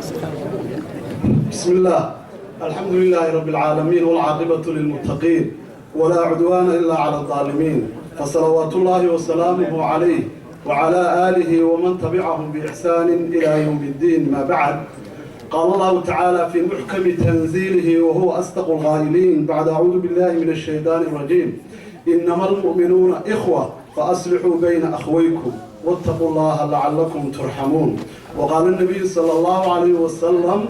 بسم الله الحمد لله رب العالمين والعاقبة للمتقين ولا عدوان إلا على الظالمين فصلوات الله وسلامه عليه وعلى آله ومن تبعهم بإحسان إلى يوم الدين. ما بعد، قال الله تعالى في محكم تنزيله وهو أصدق القائلين بعد أعوذ بالله من الشيطان الرجيم: إنما المؤمنون إخوة فأصلحوا بين أخويكم واتقوا الله لعلكم ترحمون. وقال النبي صلى الله عليه وسلم: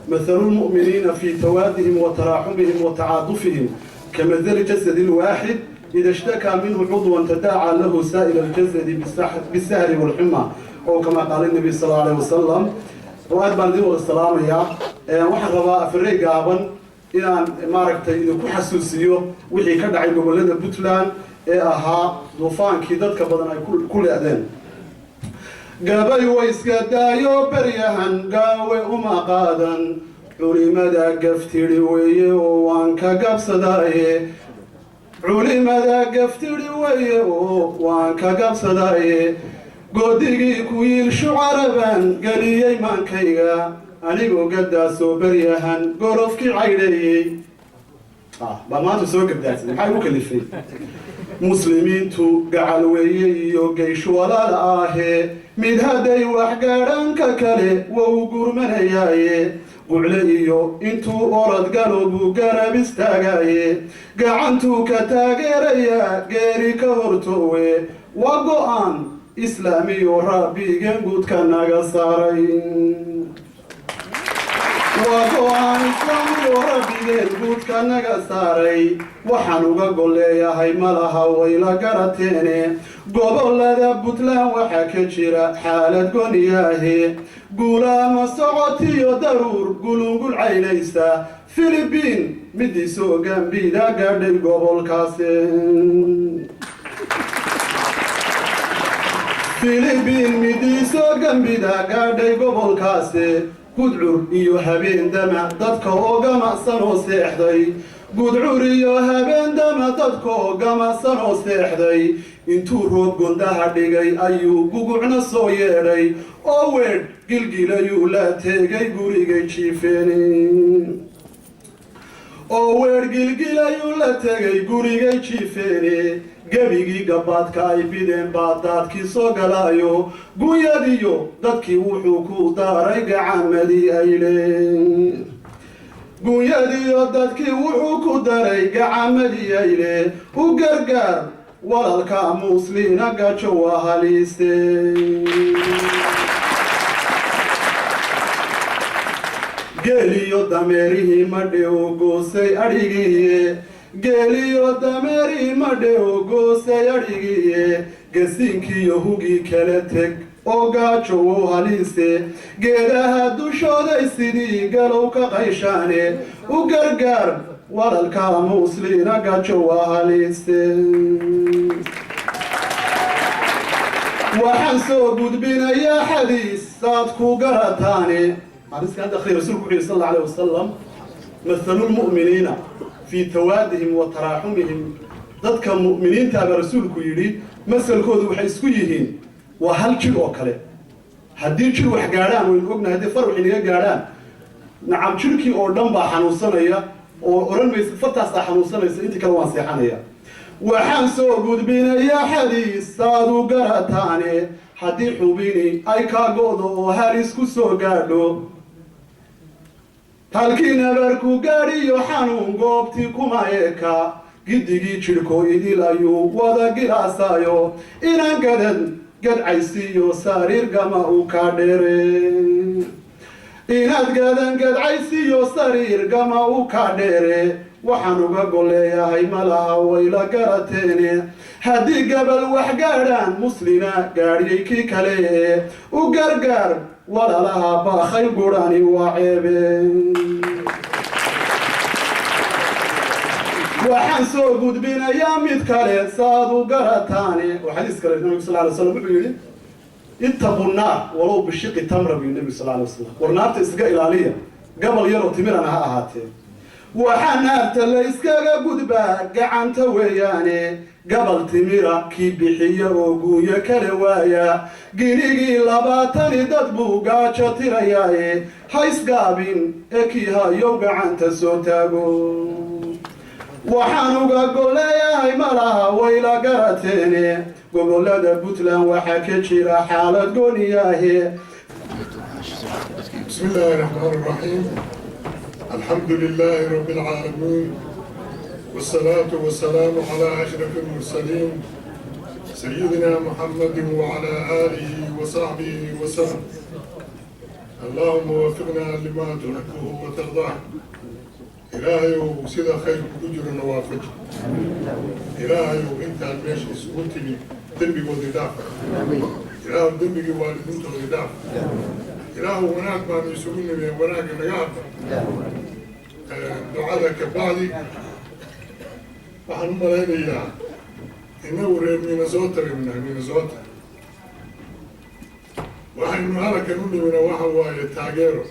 مثل المؤمنين في توادهم وتراحمهم وتعاطفهم كمثل جسد الواحد إذا اشتكى منه عضوا تداعى له سائر الجسد بالسهر والحمى، أو كما قال النبي صلى الله عليه وسلم. وأد بان دين والسلام يا waxaan rabaa afrey gaaban inaan maaragtay idinku xasuusiyo wixii ka dhacay gobolada Puntland ee ahaa duufaankii dadka badan ay ku leedeen. gabay way iska daayo baryahan gaawe uma qaadan culimada gaftiri weeye oo waan ka gabsadaaye culimada gaftiri weeye oo waan ka gabsadaaye goodigii ku yiil shucaraban galiyay maankayga anigoo gadaasoo baryahan gorofkii caydhayey baa maanta soo gabdaasay maxay u kalifay muslimiintu gacal weeye iyo geyshu walaal ahee mid hadday wax gaadhanka kale wou gurmanayaaye gucle iyo intuu orod galo buu garab istaagaaye gacantuu ka taageerayaa geeri ka hortoowe waa go'aan islaamiyo rabbigeen guudka naga saaray وأن إسلامي وربيين قد كان قصاري وحنوغا قولياهي ملها ويلا قراتيني قبل لدى بطلان وحكجرة حالة قنياهي قولا مسعوتي ودرور قولون عيليسا فيلبين مدي سوغان بيدا قردي قبل كاسين فيلبين مدي سوغان بيدا قردي قبل كاسين gudcur iyo habeen dama dadka oo gamacsan oo seexday gudcur iyo habeen dama dadka oo gamacsan oo seexday intuu roob gondaha dhigay ayuu gugucna soo yeedhay oo weedh gilgilayuu la tegay gurigay jiifeen oo weedh gilgilayuu la tegay gurigay jiifeen gebigii gabaadka ay bideen baa daadkii soo galaayo gunyadiyo dadkii wuxuu ku daaray gacamadii ayle gunyadiyo dadkii wuxuu ku daray gacamadii ayle u gargaar walaalka muslina gajo waa halise geeliyo dameerihii madhew goosay adhigiiye geeliyo dameeri madhew goosay adhigiiye gasiinkiiyo hugii kala teg oo gaajo wou halise geedaha dushooday sidii galow ka qayshaane u gargaar walaalka muslina gajo waa halise waxaan soo gudbinayaa xadiis saad ku garataane xadiiska hadda akhriya rasuulku wuxuu sal allahu alayhi wasallam مثل المؤمنين في توادهم وتراحمهم ذاتك المؤمنين تابع رسولك يريد مثل كود وحيسكو يهين وهل جل وكله هدين جل وحقاران وإنقبنا هدي فرح إنه قاران نعم جلكي أردن با حنوصانيا وأردن فتاس حنوصانيا إنتي كالوان سيحانيا وحان سو قد بينا يا حديث صادو قراتاني حدي حبيني أي كاقودو وهاريسكو سو قادو halkiina barku gaadhiyo xanuun goobtii kuma eeka giddigii jidhko idil ayuu wada gilaasaayo inaan gadcaysiiyo sariir gama u ka dheere inaad gadcaysiiyo sariir gama u ka dheere waxaan uga golleeyahay malaha wayla garateene haddii gabal wax gaadhaan muslina gaadhiyay kii kale u gargaar walalaha baakhay gurani waa ceebe waxaan soo gudbinayaa mid kale saad u garataane xadiis kale nabiga sallallahu alayhi wasallam wuxuu yiri ittaqu naar walow bishiqi tamra bi nabiga sallallahu alayhi wasallam warnaarta iska ilaaliya gabal yar oo timirana ha ahaatee waxaan naarta la iskaga gudbaa gacanta weeyaane قبل تميرا كي بحية وقوية كالوايا قينيقي لباتاني دادبو قاچا ترياي حيث قابين اكيها يوقع عن تسوتاقو وحانوغا قولياي ملاها ويلا قراتيني قولة دا بوتلان وحاكتشيرا حالة قولياهي. بسم الله الرحمن الرحيم. الحمد لله رب العالمين والصلاة والسلام على أشرف المرسلين سيدنا محمد وعلى آله وصحبه وسلم. اللهم وفقنا لما تحبه وترضاه. إلهي وسيد خير كجر النوافج. إلهي وإنت الماشي سكوتني دنبي ودافع. إلهي دنبي والدنت ودافع. إلهي وناك ما يسوقني من وناك نجاب. دعاءك بعدي. waxaan u malaynayaa inagu reer Minnesota Minnesota waxaynu halkan u nimina waxa waaye taageero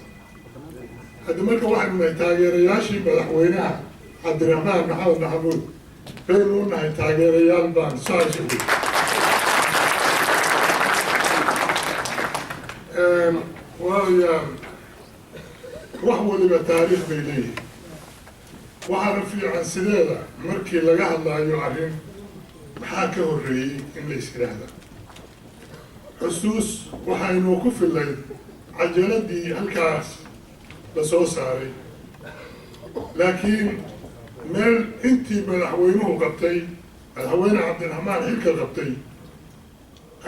hadda marka waxaynu nahay taageerayaashii madaxweynaha cabdiraxmaan maxamed maxamuud baynu u nahay taageerayaal baan saashigu waayaal wax waliba taariikh bay leeyihin waxaana fiican sideeda markii laga hadlaayo arrin maxaa ka horreeyey in la is yidhaahda xusuus waxaynu ku fillayd cajaladii halkaas la soo saaray laakiin meel intii madaxweynuhu qabtay madaxweyne cabdiraxmaan xilka qabtay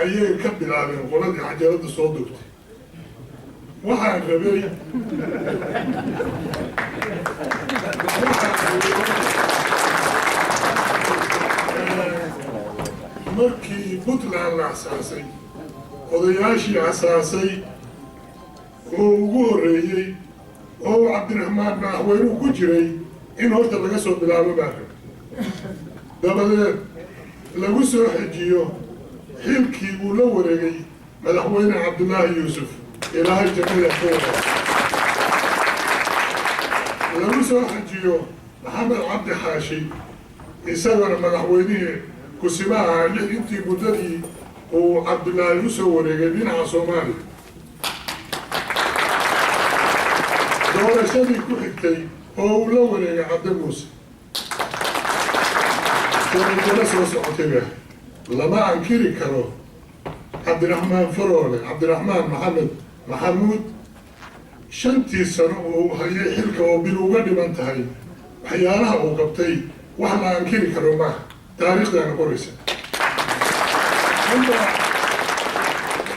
ayay ka bilaabeen qoladii cajaladda soo dugtay waxaan rabay markii Puntland la asaasay odayaashii asaasay oo ugu horreeyey oo cabdiraxmaan madaxweynuhu ku jiray in horta laga soo bilaabo baa rabay dabadeed lagu soo xejiyo xilkii uu la wareegay madaxweyne cabdullaahi yuusuf ilaahay jannada ka wada lagu soo xejiyo maxamed cabdi xaashi isagana madaxweynihii kusimaha intii muddadii uu cabdullaahi u soo wareegay dhinaca soomaaliya doorashadii ku xigtay oo uu la wareegay cabdi muuse doorashada soo socotayba lama ankiri karo cabdiraxmaan faroole cabdiraxmaan maxamed maxamuud shantii sano uu hayay xilka oo bil uga dhiman tahay waxyaalaha uu qabtay wax la ankiri karo maaha taariikhdaana qoraysa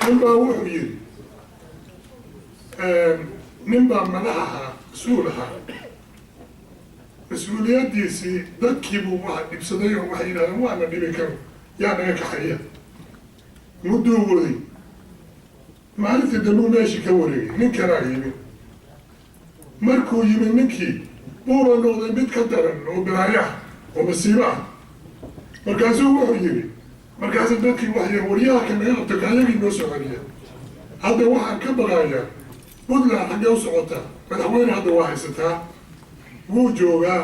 ninbaa wuxuu yidhi ninbaa madaxaha mas-uul ahaa mas-uuliyaddiisii dadkiibuu waxa dhibsaday oo waxay yidhahdeen waa na dhibi karo yaa naga kaxeeya mudduu waday maalintii dambuu meeshii ka wareegay nin kalaa yimid markuu yimid ninkii buuba noqday mid ka daran oo bilaayo ah oo masiibo ah markaasuu wuxuu yidhi markaasa dadkii waxay waryaha ka naga qabta kaayagii noo soo celiya hadda waxaan ka baqayaa Puntland xaggee u socotaa madaxweyne hadda waa haysataa wuu joogaa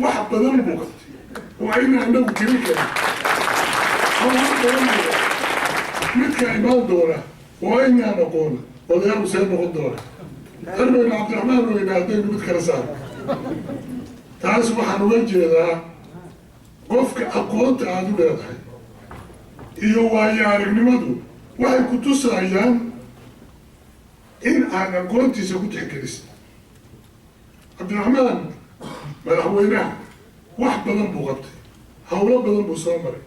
wax badan buu qabtay waa inaan anagu jiri karin midka imaan doona waa inaan aqoon odayaal see noqon doona harbayna cabdiraxmaan weyna haddaynu mid kala saar taas waxaan uga jeedaa qofka aqoonta aada u leedahay iyo waayo aragnimadu waxay ku tusayaan in aan aqoontiisa ku tixgelisin cabdiraxmaan madaxweynaha wax badan buu qabtay hawlo badan buu soo maray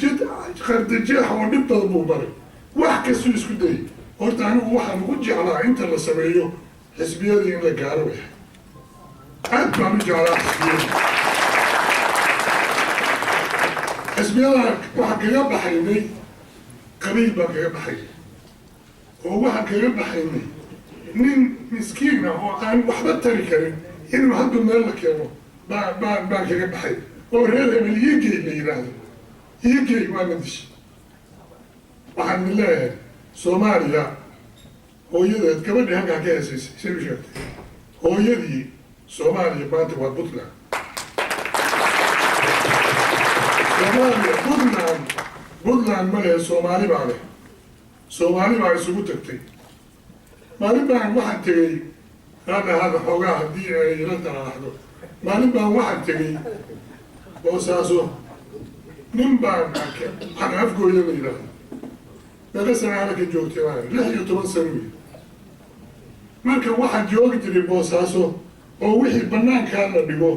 jid qardajeex oo dhib badan buu maray wax kastuu isku dayay horta anigu waxaan ugu jeclaa inta la sameeyo xisbiyadii in la gaaro yahay aad baan u jeclaa xisbiyada waxaan kaga baxaynay qabiil baan kaga baxaynay oo waxaan kaga baxaynay nin miskiin ah oo aan waxba tari karin inuu hadda meel la keeno baan kaga baxay oo reer hebel iigey la yidhaahdo iigey waa na dishay waxaan idin leeyahay soomaaliya hooyadeed gabadhii halkaa ka heesaysay say u sheegtay hooyadii soomaaliya maanta waa Puntland Soomaaliya Puntland ma lehe Soomaali baa leh Soomaali baa isugu tagtay maalin baan waxaan tegey hada xoogaa haddii ay la daraacdo maalin baan waxaan tegey Boosaaso nin baan arkay waxaan afgooya la yidhaahdo meeqa sana halka joogtay waa 16 sano wey marka waxaan joogi jiray Boosaaso oo wixii banaankaa la dhigo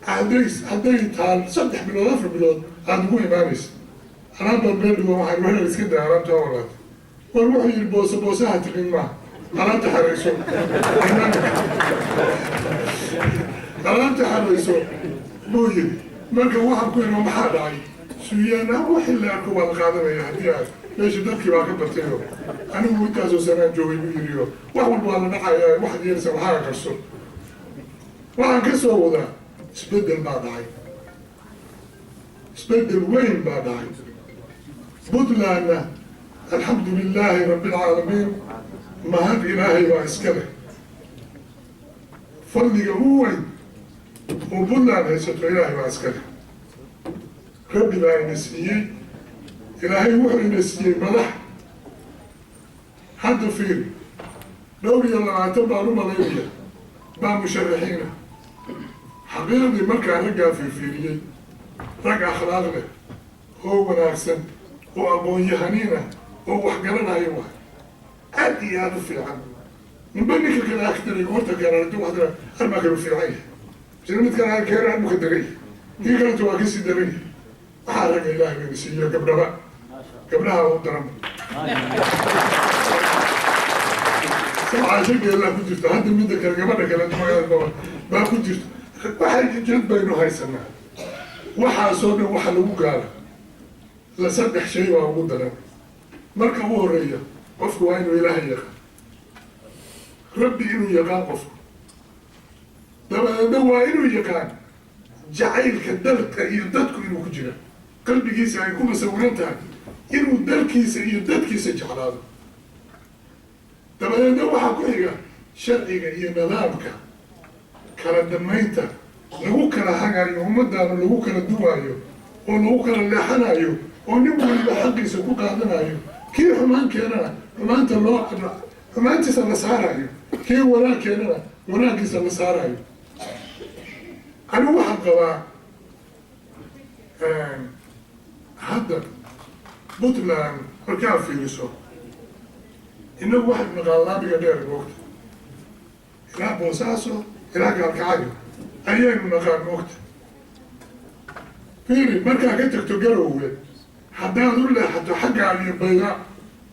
hadday taal 3 bilood 4 bilood aad ugu imaanaysa alaabba meel dhigo waxaan wehel iska daa alaabta walaad war wuxuu yidhi boosaha taqin maa alaabta xarayso alaabta xarayso buu yidhi marka waxaan ku yidhi maxaa dhacay suuyaana wixii la arko waa la qaadanaya haddii aad meesha dadkii baa ka batayoo anigu intaasoo sanaan joogay buu yidhi oo wax walba waa la dhacaya waxaad yeelisa waxaa qarso waxaan ka soo wadaa isbeddel baa dhacay isbeddel weyn baa dhacay Puntlandna alxamdu lilaahi rabbi alcaalamiin mahad ilaahay baa iska leh fadliga ugu weyn oo Puntland haysato ilaahay baa iska leh rabbi baa ina siiyey ilaahay wuxuu ina siiyey madax hadda fiiri 22 baan u malaynaya baa musharaxiina xaqiiqdii markaa raggaa fiirfiiriyey rag akhlaaq leh oo wanaagsan oo aqoon-yahaniin ah oo wax garanayo waay aad iyo aad u fiican ninba ninka kale akhtariy horta keenantu waxdana arbaa kale u fiican yahay sida midkan aan keena arbuka daray kii kalenta waa kasii daray waxaa ragga ilaahay bayna siiyo gabdhaha u daran caashageelaa ku jirta hadda midda kale gabadha kale baa ku jirta waxay jid baynu haysanaa waxaasoo dhan waxa lagu gaara la 3 shay baa ugu daran marka ugu horeeya qofku waa inuu ilaahay yaqaan rabbi inuu yaqaan qofku dabadeedna waa inuu yaqaan jacaylka dalka iyo dadku inuu ku jira qalbigiisa ay ku masawiran tahay inuu dalkiisa iyo dadkiisa jeclaado dabadeedna waxaa ku xiga sharciga iyo nidaamka kala damaynta lagu kala hagayo ummadaana lagu kala duwaayo oo lagu kala leexanayo oo nin waliba xaqiisa ku qaadanayo kii xumaan keenana xumaanta xumaantiisa la saarayo kii wanaag keenana wanaaggiisa la saarayo anigu waxaan qabaa hadda Puntland markaa fiiriso innagu waxaynu naqaan laabiga dheer moogta ilaa Boosaaso ilaa Gaalkacyo ayaynu naqaan moogta fiiri markaa ka tagto Garowe haddaad u leexato xaggaa iyo Bayda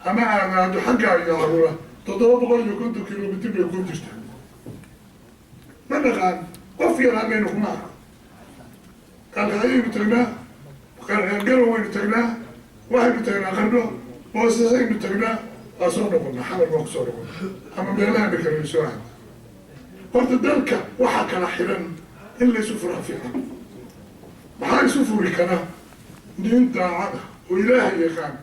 ama aad aado xaggaa iyo Harura 750 kilomitir bay ku jirta ma naqaan qof yaraa maynu kuma arko Gaalkacyaynu tagnaa Garoweynu tagnaa waxaynu tagnaa Qardho Boosasaynu tagnaa waa soo noqonnaa xamar baa ku soo noqonnaa ama meelaha kale soo aada horta dalka waxaa kala xiran in laysu furaa fiican maxaa isu furi karaa nin daacad ah oo ilaahay yaqaan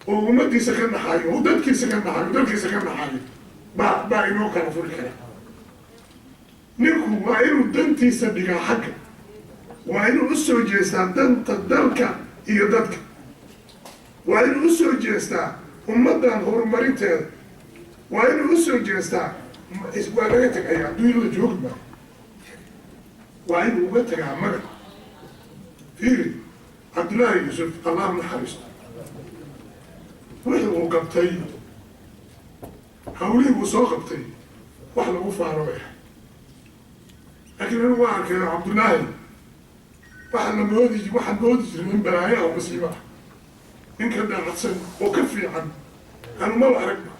oo ummadiisa ka naxayo oo dadkiisa ka naxayo dalkiisa ka naxayo baa inoo kala furi karaa ninku waa inuu dantiisa dhigaa xagga waa inuu u soo jeestaa danta dalka iyo dadka waa inuu u soo jeestaa ummaddan horumarinteeda waa inuu u soo jeestaa waa laga tegaya adduunya la joogi maayo waa inuu uga tagaa magac fiiri cabdullaahi yuusuf allah naxariisto wixii uu qabtay hawlihii uu soo qabtay wax lagu faaro bay ahay laakiin anigu waa arkay cabdullaahi waxaan moodi jiray in balaayo oo masiibo ah in ka daacadsan oo ka fiican anu maba aragba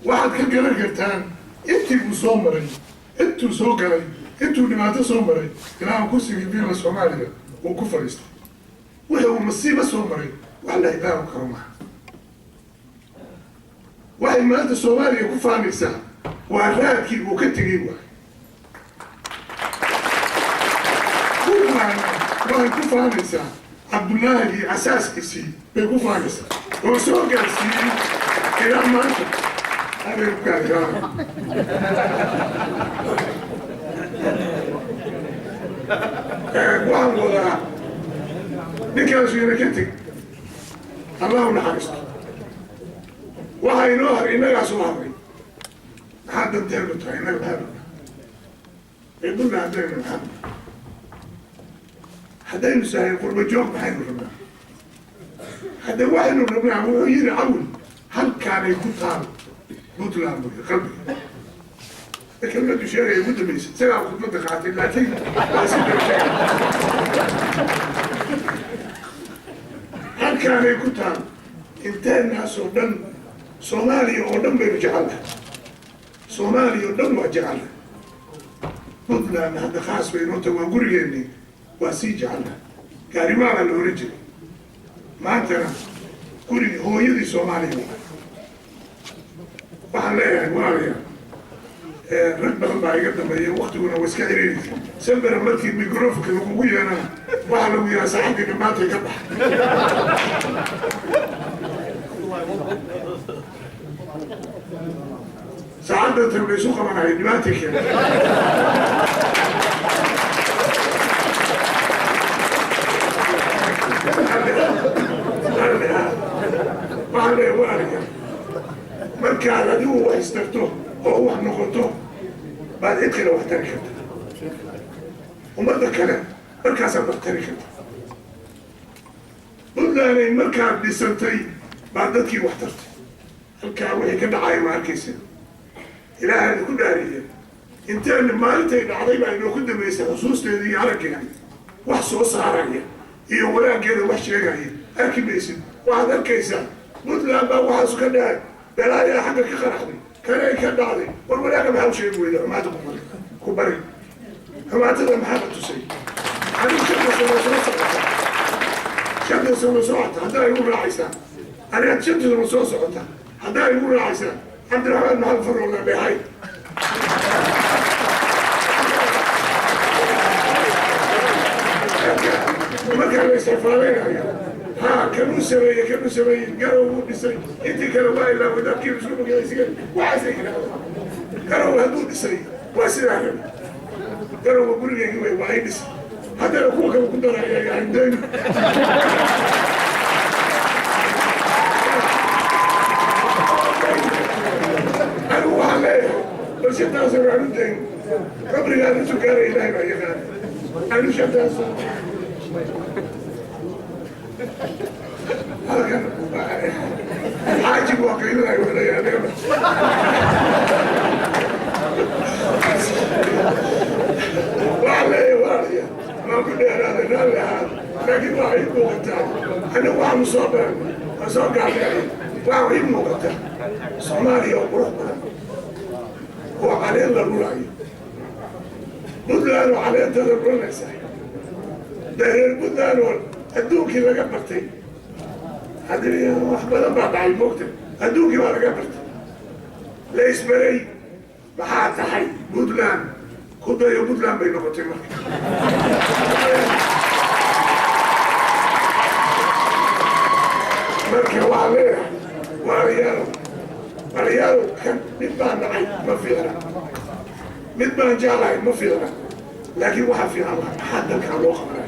waxaad ka garan kartaan intii uu soo maray intuu soo galay intuu dhibaato soo maray ilaa uu kursigii biila Soomaaliya uu ku fadhiistay wixii uu masiibo soo maray wax la ilaawi karo maaha waxay maanta Soomaaliya ku faanaysaa waa raadkii uu ka tegey waay waxay ku faanaysaa cabdullaahi iyo asaaskiisii bay ku faanaysaa oo soo gaarsiiyey ilaa maanta أنا كان وعن وضع نكاس ينكتك اللهم حرصت وهاي نهر إنك أصوابي حد انتهبت إنك بهبت يقولنا عدين محمد حدين سهل قرب الجوم بحين الرمى حدين واحد الرمى ويري عول هل كان يكون طالب قلت له أمك قلبي لكن ما تشير يقول لي سنة وخطوة قاتل لا تيجي هل كان يكون طالب انتهى الناس ودن صومالي ودن بيرجعلها صومالي ودن وجعلها قلت له أن هذا خاص بينوته وأقول لي واسي جعلها قال ما على الأوريجين ما أنت كوري هو يدي صومالي waxaan leeyahay walaalayaal rag badan baa iga dambeeya waktiguna waa iska ciriirisa sembera markii microfonka lagugu yeelana waxaa lagu yahaa saxankii dhammaantay ka baxa saacaddantan la isu qabanaya dhibaatay keena waxaan leeyahay walaalayaal markaad adigu wax istarto oo wax noqoto baad cid kale wax tari karta ummadda kale markaasaad wax tari karta buntlanday markaad dhisantay baad dadkii wax tartay halkaa wixii ka dhacaya ma arkaysa ilaahaada ku dhaariya intaana maalintay dhacday baa inoo ku dambaysa xusuusteeda iyo araggeeda wax soo saaraya iyo wanaaggeeda wax sheegaya arki maysid waxaad arkaysaa buntland baa waxaasu ka dhahay بلايا حاجة كخرحني كان كدعدي والولاء ما هوش يقول إذا ما تقول كبري فما تدري محبة تسي أنا شد سنة صعد هذا يقول راعيسان أنا شد سنة صعد هذا يقول راعيسان عبد الرحمن محمد فرغنا بهاي وما كان يستفادين ها كانوا سبعين قالوا بسي انت كانوا ما إلا وذا كيف شنو بقى يسجل وعسى كده قالوا هدول بسي واسير عليهم قالوا بقول لي يجوا واحد بس هذا لو هو كان كنت رايح عندنا قالوا عليه بس يتناسب عندنا قبل هذا سكر إلهي ما يخاف قالوا شتاس هذا كان عاجب واقعين لا يقول لي أنا وعليه ما كنا هذا لكن واحد مقتل أنا واحد مصاب عليه واحد مقتل صوماليا وبروح هو عليه الله الولاي بدلانو عليه تدبرون نفسه دهر بدلانو أدوكي لقى برتي هذه واحدة بعد على المكتب أدوكي ما لقى برتي ليش بري بحات حي بدلان خذ يا بدلان بين قطعين مركي وعليه ورياله كان مدبان معي ما في غيره مدبان جالعي ما في غيره لكن واحد في الله حدا كان له خبره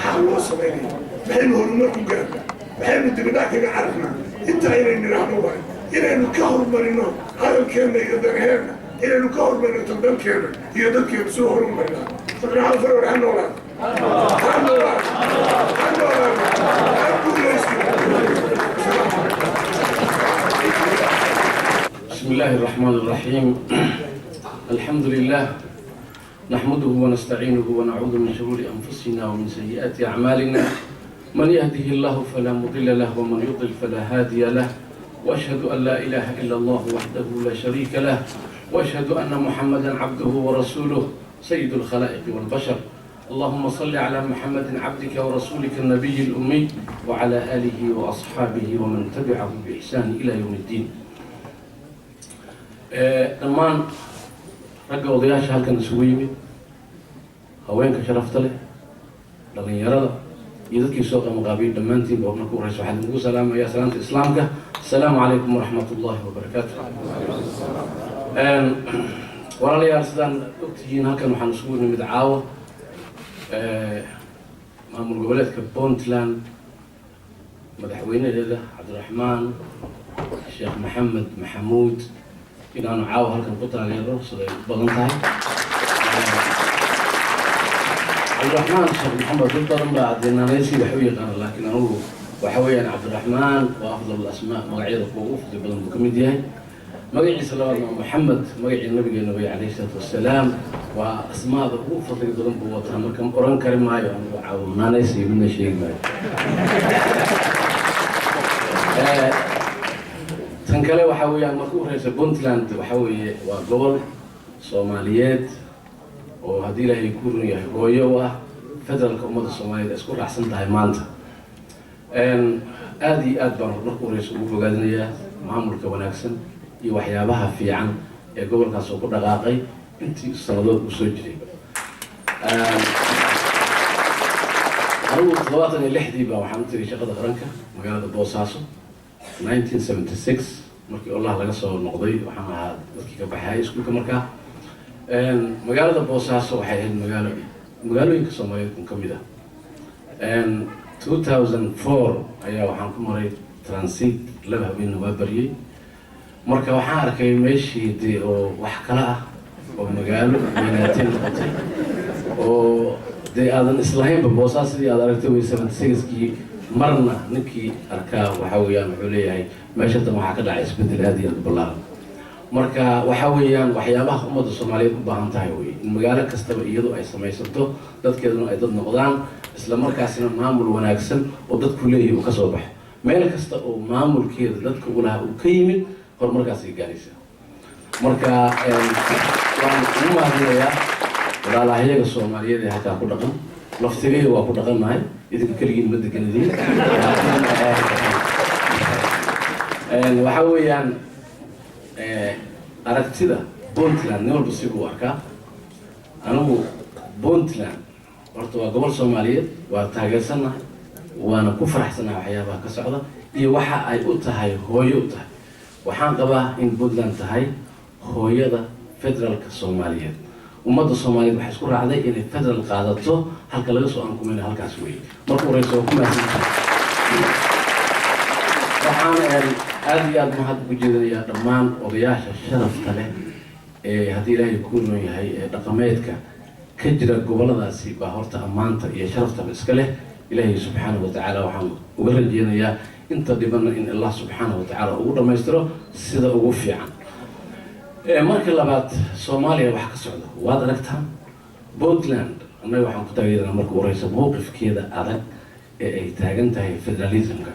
حال وصل إليه بحين هرمكم قربنا بحين الدبناك عرفنا انت إلى إن رحمه إلى إنه كهر مرينه هذا الكلمة يدرهنا إلى إنه كهر مرينه تنبال كلمة يدرك يبسوه هرم مرينه فقنا على فرور عنه ولا عنه ولا عنه ولا بسم الله الرحمن الرحيم الحمد لله نحمده ونستعينه ونعوذ من شرور أنفسنا ومن سيئات أعمالنا من يهده الله فلا مضل له ومن يضلل فلا هادي له وأشهد أن لا إله إلا الله وحده لا شريك له وأشهد أن محمدا عبده ورسوله سيد الخلائق والبشر اللهم صل على محمد عبدك ورسولك النبي الأمي وعلى آله وأصحابه ومن تبعه بإحسان إلى يوم الدين dhammaan ragga odayaasha halkan isugu yimid haweenka sharafta leh dhalinyarada يذكر سوق مقابل دمانتين بورنا كورس واحد نقول سلام يا سلامة إسلامك السلام عليكم ورحمة الله وبركاته. ورا لي أرسلان أكتجين هكذا وحنسوي مدعاوة مامور قبلت كبونتلاند مدحوينه هذا عبد الرحمن الشيخ محمد محمود إن أنا عاوه هلكن قطع اليرو صدق بلنتاي عبد الرحمن الشيخ محمد بالضرب بعد إن أنا نسي بحوي قال لكن هو وحوي أنا عبد الرحمن وأفضل الأسماء مقعيد القوف اللي بلن بكميديا مقعي صلى الله عليه محمد مقعي النبي عليه الصلاة والسلام وأسماء هو فضل بلن بوتها مركم قرآن كريم معي أنا عاوه ما نسي من شيء معي tan kale waxa weeyaan markuu reeyay Puntland waxa weeye waa gobol Soomaaliyeed oo hadii ilaahay ku run yahay hooyo ah federaalka ummadda Soomaaliyeed isku raacsan tahay maanta aad iyo aad baan markuu reeyay ugu fogaadinayaa maamulka wanaagsan iyo waxyaabaha fiican ee gobolkaas oo ku dhaqaaqay intii sanadood u soo jiray أنا 36 baa waxaan u tagay shaqada qaranka magaalada Boosaaso 1976 markii Allah laga soo noqday waxaan ahaa dadkii ka baxay iskuulka markaa magaalada Boosaaso waxay ahayd magaalooyinka Soomaaliyeed ka mid ah 2004 ayaa waxaan ku maray transit laba habeen waa bariyay marka waxaan arkay meeshii oo wax kala ah oo magaalo weynaateen noqotay oo دي أذن إسلامي ببوساس دي أذن أركتوي 76 كي مرنا نكي أركا وحويان وحولي ما شفت ما حكى داعي بدل هذه البلاد مركا وحويان وحيابها أمد الصومالية بهم تهوي المجال كستبع يدو أي سماي سبتو ضد كذا أيضا نقدان إسلام مركا سنا معمول وناكسن وضد كليه وكصبح مالك استو معمول كذا ضد كلها وكيمن هو مركا سيجانيسا مركا وما هي ولا لا هي الصومالية حتى أقول لكم لفتري وأقول لكم معي إذا كريم بدك ندي وحويان أردت كذا بونتلاند نقول بسيبه أركا أنا بونتلاند ورتوا قبل الصومالية وتاجر سنة وأنا كفر سنة وحياة كسعودة يوحى أي أوتها هو يوتها وحان قبا إن بونتلاند تهاي هو يدا فدرال كالصومالية ummadda Soomaaliyeed waxay isku raacday inay federal qaadato halka laga soo ankumeeyo halkaas weey markuu reeso ku maasinta waxaan aad iyo aad mahad ugu jeedinayaa dhammaan odayaasha sharafta leh ee hadii Ilaahay ku run yahay dhaqameedka ka jira goboladaasi baa horta amaanta iyo sharafta iska leh Ilaahay subhanahu wa ta'ala waxaan uga rajeynayaa inta dibana in Allah subhanahu wa ta'ala ugu dhameystiro sida ugu fiican markii labaad Soomaaliya wax ka socdo waad aragtaan Puntland annaga waxaan ku taageeranaa markii uu reeyay mowqifkeeda adag ee ay taagan tahay federalismka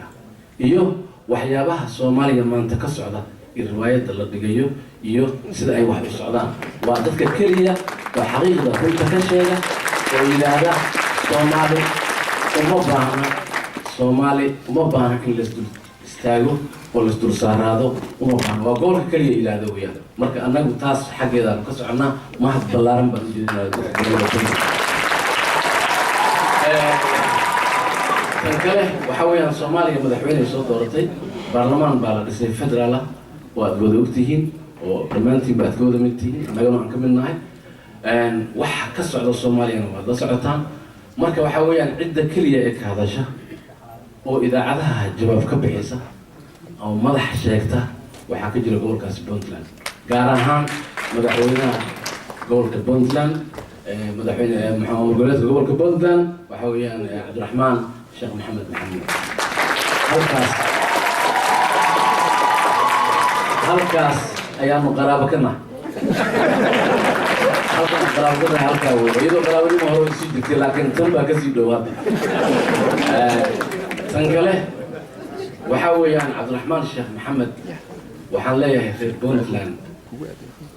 iyo waxyaabaha Soomaaliya maanta ka socda riwaayada la dhigayo iyo sida ay wax u socdaan waa dadka kaliya waa xaqiiqda runta ka sheega oo yiraahda Soomaali uma baahna in la istaago ولا استر سارادو وما وقول كلي إلى ذويا مرك أنا قطاس حاجة ذا كسرنا ما حد بلارم بنجينا كله وحاول أن الصومالي مدحوين يصوت دورتي برلمان بالغ سي فدرالا وودوكتين وبرلمانتي بعد كود متين نقولوا عن كم النهاية وح كسر الصومالي أنا هذا سعتان مرك وحاول أن عدة كلية إك هذا شيء وإذا عدها جواب كبحيسة أو مدح شيكته وحكي جرى قول كاس بونتلاند قارنها مدحوينا قول كبونتلاند مدحوينا محمد قولت قول كبونتلاند وحويان عبد الرحمن الشيخ محمد محمود هالكاس أيام قرابة كنا هالكاس قرابة كنا هالكاس ويدو قرابة ما هو يسيد لكن تنبأ كسيد دوات تنقله وحاويان عبد الرحمن الشيخ محمد وحان ليه في بونتلاند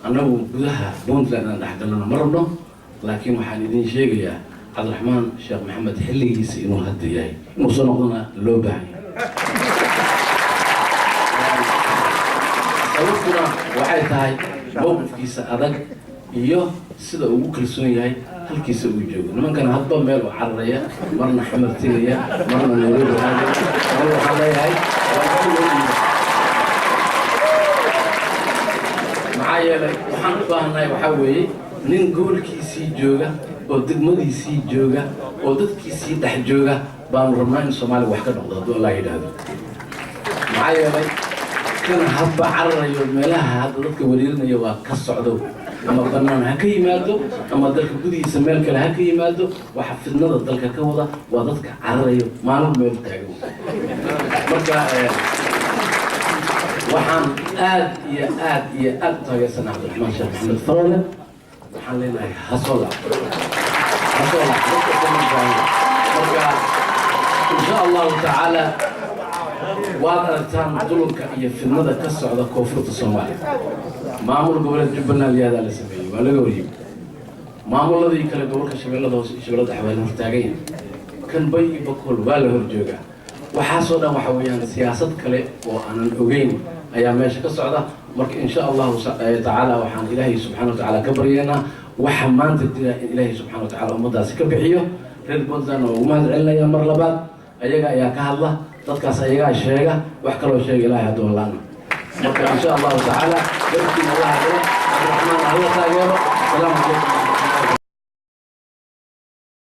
أنا وجودها بونتلاند أنا أحد لنا مرنا لكن وحان يدين شيء يا عبد الرحمن الشيخ محمد حلي يسي إنه هدي جاي إنه صنعنا لو بعي سوينا وعيت هاي موقف كيس أدق إياه سيدا وكل سنة هاي halkiisa uu joogo nimankan hadba meel u cararaya marna xamar tegaya marna nairobi aadaya mar waxaan leeyahay maxaa yeelay waxaan u baahanahay waxaa weeye nin gobolkiisii jooga oo degmadiisii jooga oo dadkiisii dhex jooga baanu rabnaa in soomaaliya wax ka noqdo hadduu allah yidhaahdo maxaa yeelay kan hadba cararayo meelaha hadda dadka wareerinaya waa ka socdo ama bannaan ha ka yimaado ama dalka gudihiisa meel kale ha ka yimaado waxa fidnada dalka ka wada waa dadka cararayo maalin meel taagan marka waxaan aad iyo aad u taageersan cabdiraxmaan sheekh maxamed farole waxaan leenahay hasoo laabto marka insha allahu tacaala waad aragtaan dulunka iyo fidnada ka socda koonfurta soomaaliya maamul goboleed jubbaland yaadaa la sameeyey waa laga wariyey maamuladii kale gobolka shabeellada hoose iyo shabeellada dhexe waa la hortaaganya kan bay iyo bakool waa la horjoogaa waxaasoo dhan waxa weeyaan siyaasad kale oo aanan ogeyn ayaa meesha ka socda marka insha allahu tacaala waxaan ilaahay subxaana wa tacaala ka baryaynaa waxa maanta jira in ilaahay subxaana wa tacaala ummadaasi ka bixiyo reer puntland waa ugu mahad celinaya mar labaad ayaga ayaa ka hadla dadkaas ayagaa sheega wax kaloo sheega ilaahay hadduu laana marka insha allahu tacaala darkiina allah helo cabdiraxmaan allah taageero asalaamu calaykum